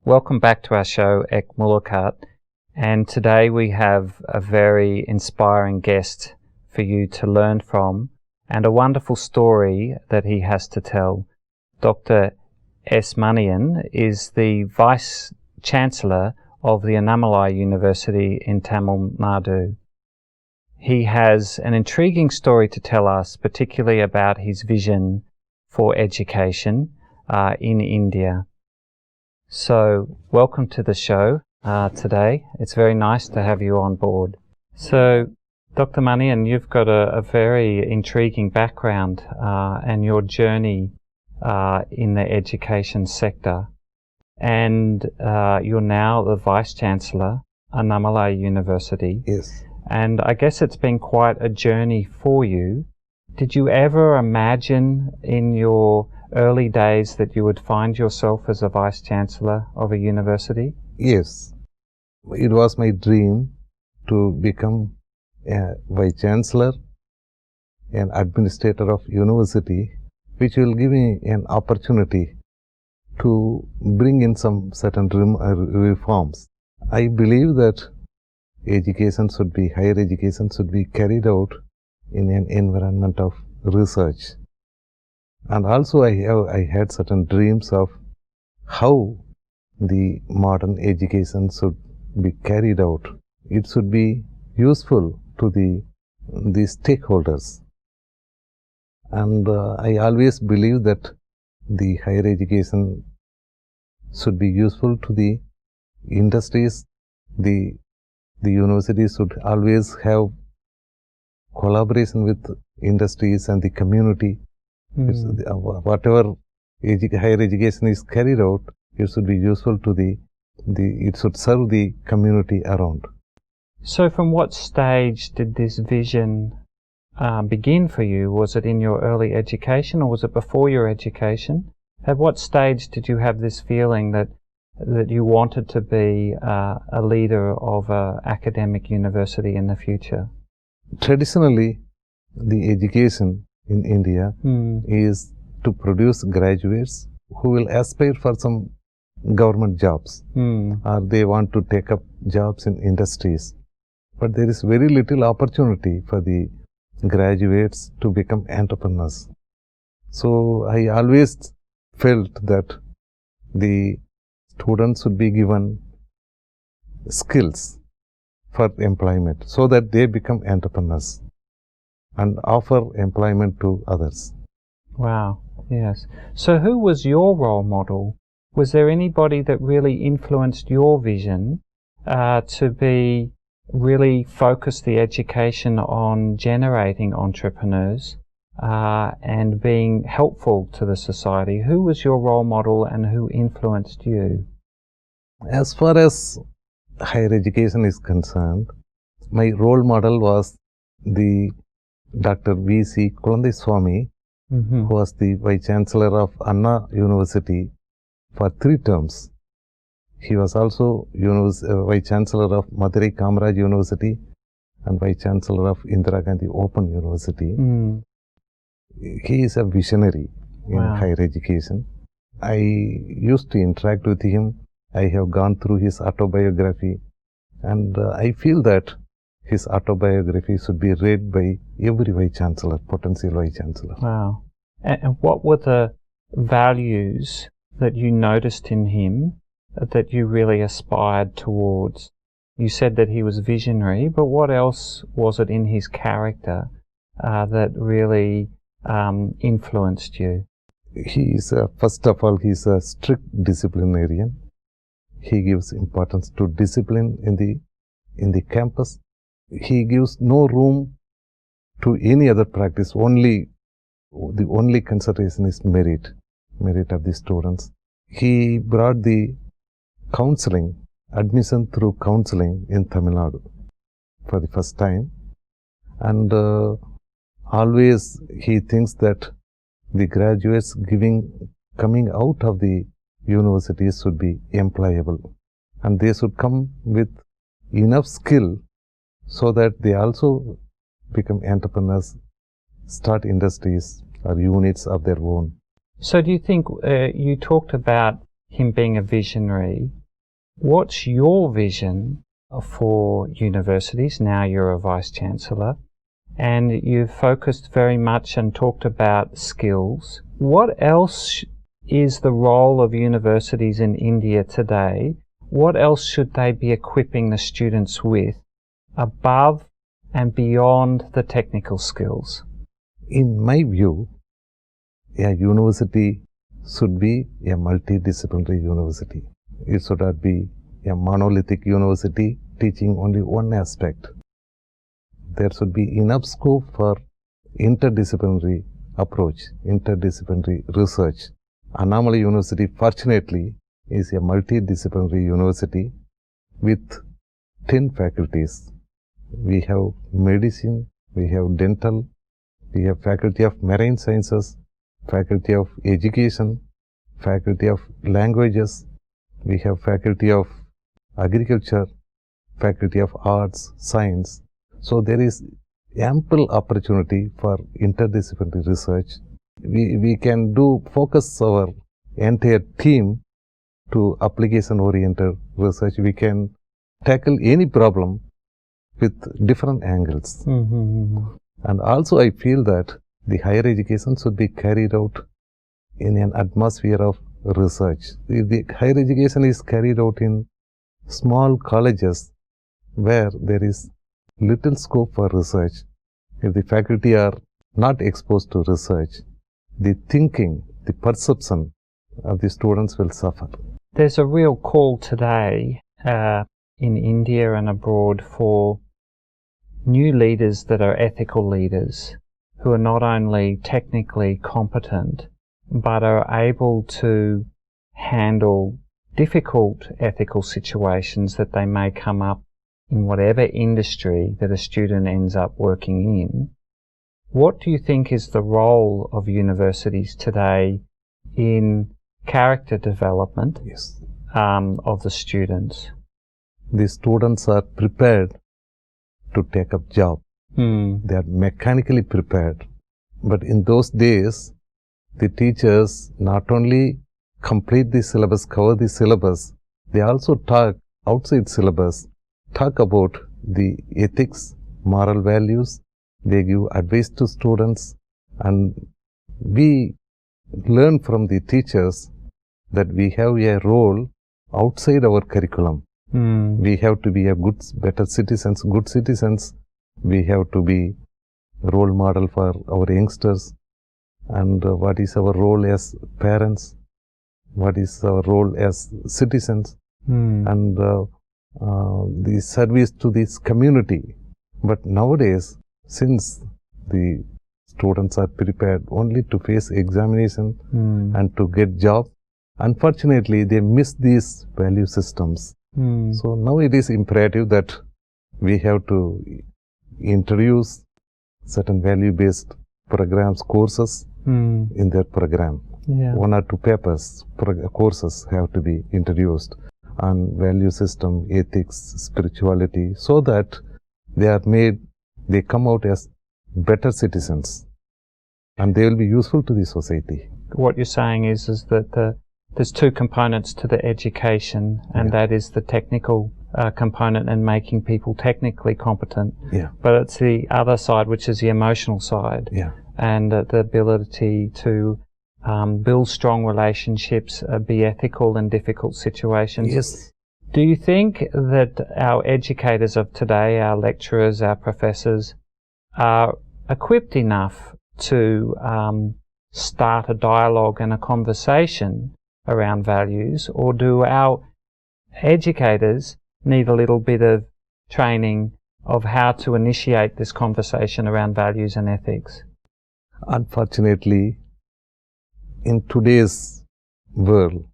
Welcome back to our show, Mulakat, and today we have a very inspiring guest for you to learn from and a wonderful story that he has to tell. Dr. S.Manian is the Vice Chancellor of the Annamalai University in Tamil Nadu. He has an intriguing story to tell us, particularly about his vision for education in India. So, welcome to the show today. It's very nice to have you on board. So, Dr. Manian, you've got a very intriguing background and your journey in the education sector. And you're now the Vice Chancellor, Annamalai University. Yes. And I guess it's been quite a journey for you. Did you ever imagine in your early days that you would find yourself as a Vice Chancellor of a university? Yes. It was my dream to become a Vice Chancellor, an administrator of university, which will give me an opportunity to bring in some certain reforms. I believe that higher education should be carried out in an environment of research. And also I had certain dreams of how the modern education should be carried out. It should be useful to the stakeholders. And I always believe that the higher education should be useful to the industries. The universities should always have collaboration with industries and the community. Whatever higher education is carried out, it should be useful to it should serve the community around. So from what stage did this vision begin for you? Was it in your early education or was it before your education? At what stage did you have this feeling that you wanted to be a leader of an academic university in the future? Traditionally, the education in India is to produce graduates who will aspire for some government jobs or they want to take up jobs in industries. But there is very little opportunity for the graduates to become entrepreneurs. So I always felt that the students should be given skills for employment so that they become entrepreneurs and offer employment to others. Wow, yes. So who was your role model? Was there anybody that really influenced your vision to be really focus the education on generating entrepreneurs and being helpful to the society? Who was your role model and who influenced you? As far as higher education is concerned, my role model was the Dr. V.C. Kulandeswamy, who was the Vice Chancellor of Anna University for 3 terms. He was also Vice Chancellor of Madurai Kamaraj University and Vice Chancellor of Indira Gandhi Open University. He is a visionary in higher education. I used to interact with him. I have gone through his autobiography and I feel that his autobiography should be read by every Vice Chancellor, potential Vice Chancellor. Wow. And what were the values that you noticed in him that you really aspired towards? You said that he was visionary, but what else was it in his character that really influenced you? He is, first of all, he is a strict disciplinarian. He gives importance to discipline in the campus. He gives no room to any other practice. The only consideration is merit of the students. He brought the admission through counseling in Tamil Nadu for the first time. And always he thinks that the graduates coming out of the universities should be employable and they should come with enough skill so that they also become entrepreneurs, start industries or units of their own. So do you think, you talked about him being a visionary, What's your vision for universities? Now you're a Vice-Chancellor, and you've focused very much and talked about skills. What else is the role of universities in India today? What else should they be equipping the students with above and beyond the technical skills? In my view, a university should be a multidisciplinary university. It should not be a monolithic university teaching only one aspect. There should be enough scope for interdisciplinary approach, interdisciplinary research. Annamalai University, fortunately, is a multidisciplinary university with 10 faculties. We have medicine, we have dental, we have faculty of marine sciences, faculty of education, faculty of languages, we have faculty of agriculture, faculty of arts, science. So there is ample opportunity for interdisciplinary research. We can focus our entire team to application-oriented research. We can tackle any problem with different angles. And also I feel that the higher education should be carried out in an atmosphere of research. If the higher education is carried out in small colleges where there is little scope for research, if the faculty are not exposed to research, the thinking, the perception of the students will suffer. There's a real call today in India and abroad for new leaders that are ethical leaders, who are not only technically competent, but are able to handle difficult ethical situations that they may come up in whatever industry that a student ends up working in. What do you think is the role of universities today in character development of the students? The students are prepared to take up job. They are mechanically prepared. But in those days, the teachers not only complete the syllabus, cover the syllabus, they also talk outside syllabus, talk about the ethics, moral values. They give advice to students, and we learn from the teachers that we have a role outside our curriculum. We have to be a better citizens, good citizens. We have to be role model for our youngsters. And what is our role as parents? What is our role as citizens? And the service to this community. But nowadays, since the students are prepared only to face examination and to get job, unfortunately, they miss these value systems. So now it is imperative that we have to introduce certain value-based programs, courses in their program. One or two papers, courses have to be introduced on value system, ethics, spirituality, so that they come out as better citizens and they will be useful to the society. What you're saying is that there's two components to the education, and that is the technical component and making people technically competent. But it's the other side, which is the emotional side, and the ability to build strong relationships, be ethical in difficult situations. Do you think that our educators of today, our lecturers, our professors, are equipped enough to start a dialogue and a conversation around values, or do our educators need a little bit of training of how to initiate this conversation around values and ethics? Unfortunately, in today's world,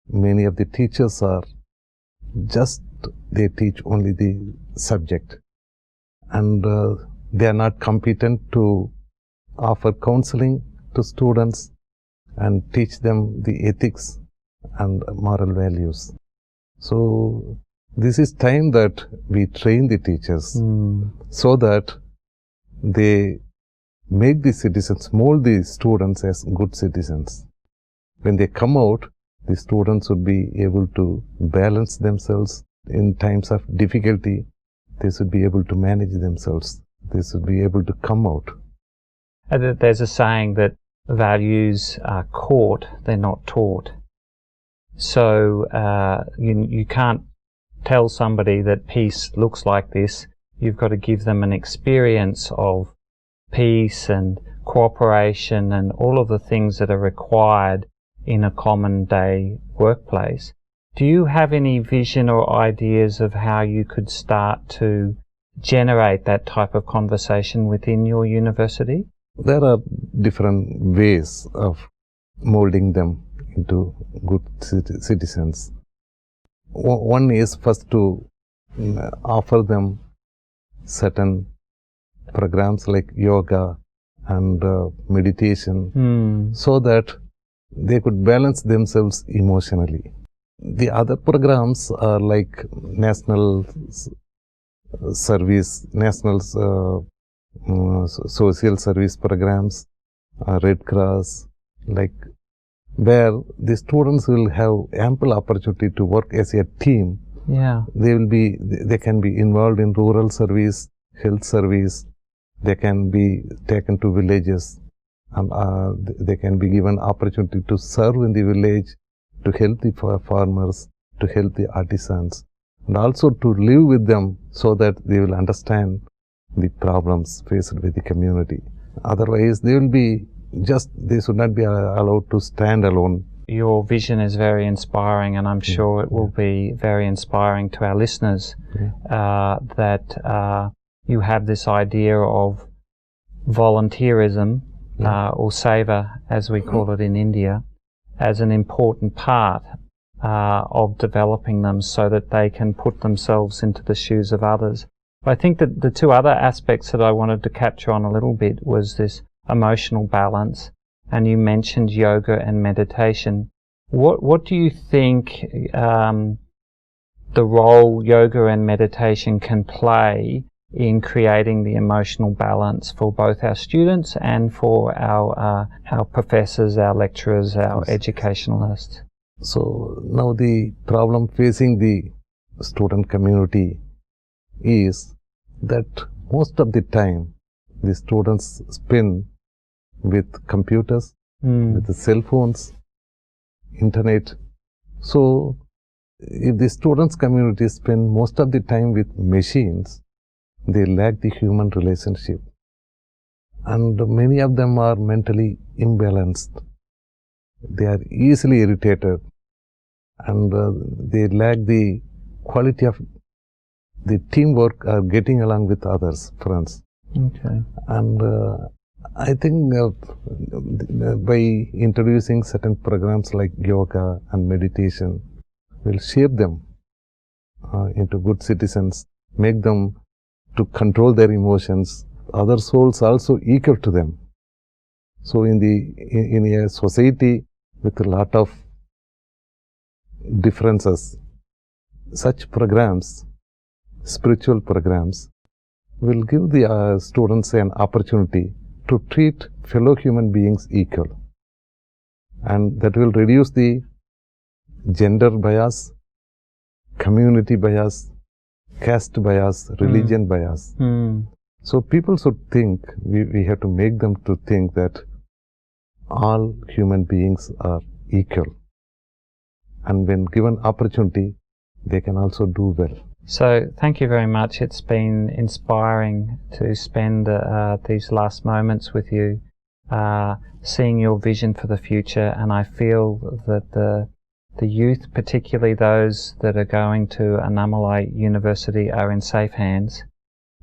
many of the teachers they teach only the subject, and they are not competent to offer counseling to students and teach them the ethics and moral values. So this is time that we train the teachers so that they make the citizens, mold the students as good citizens. When they come out, the students would be able to balance themselves in times of difficulty. They should be able to manage themselves. They should be able to come out. There's a saying that values are caught, they're not taught. So you can't tell somebody that peace looks like this. You've got to give them an experience of peace and cooperation and all of the things that are required in a common day workplace. Do you have any vision or ideas of how you could start to generate that type of conversation within your university? There are different ways of molding them into good citizens. One is first to offer them certain programs like yoga and meditation, so that they could balance themselves emotionally. The other programs are like national service, national social service programs, Red Cross, like where the students will have ample opportunity to work as a team. Yeah. They can be involved in rural service, health service. They can be taken to villages, and they can be given opportunity to serve in the village, to help the farmers, to help the artisans, and also to live with them so that they will understand the problems faced with the community. Otherwise, they should not be allowed to stand alone. Your vision is very inspiring, and I'm sure it will be very inspiring to our listeners, that you have this idea of volunteerism, or seva, as we call it in India, as an important part of developing them so that they can put themselves into the shoes of others. I think that the two other aspects that I wanted to capture on a little bit was this emotional balance, and you mentioned yoga and meditation. What do you think the role yoga and meditation can play in creating the emotional balance for both our students and for our professors, our lecturers, our educationalists? So now the problem facing the student community is that most of the time the students spend with computers, with the cell phones, internet. So if the students community spend most of the time with machines, they lack the human relationship, and many of them are mentally imbalanced. They are easily irritated, and they lack the quality of the teamwork or getting along with others, friends. Okay. And I think by introducing certain programs like yoga and meditation, will shape them into good citizens, make them to control their emotions. Other souls also equal to them. So in a society with a lot of differences, such programs, spiritual programs, will give the students an opportunity to treat fellow human beings equal, and that will reduce the gender bias, community bias, caste bias, religion bias. So people should think, we have to make them to think that all human beings are equal, and when given opportunity, they can also do well. So thank you very much. It's been inspiring to spend these last moments with you, seeing your vision for the future, and I feel that the youth, particularly those that are going to Annamalai University, are in safe hands,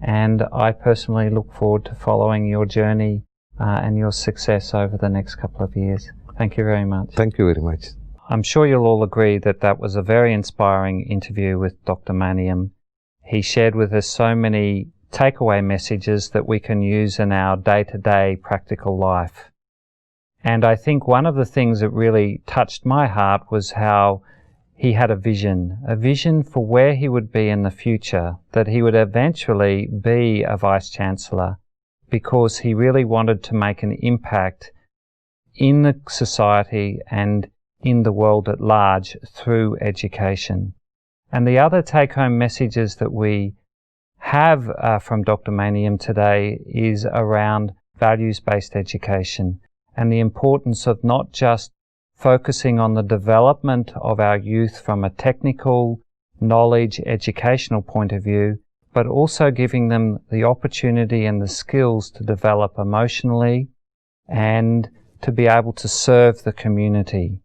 and I personally look forward to following your journey and your success over the next couple of years. Thank you very much. Thank you very much. I'm sure you'll all agree that that was a very inspiring interview with Dr. Manian. He shared with us so many takeaway messages that we can use in our day-to-day practical life. And I think one of the things that really touched my heart was how he had a vision for where he would be in the future, that he would eventually be a Vice-Chancellor, because he really wanted to make an impact in the society and in the world at large through education. And the other take-home messages that we have from Dr. S.Manian today is around values-based education and the importance of not just focusing on the development of our youth from a technical, knowledge, educational point of view, but also giving them the opportunity and the skills to develop emotionally and to be able to serve the community.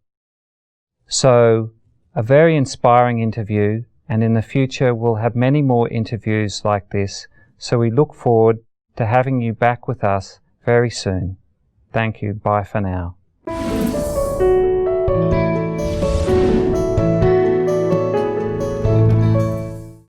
So, a very inspiring interview, and in the future we'll have many more interviews like this, so we look forward to having you back with us very soon. Thank you. Bye for now.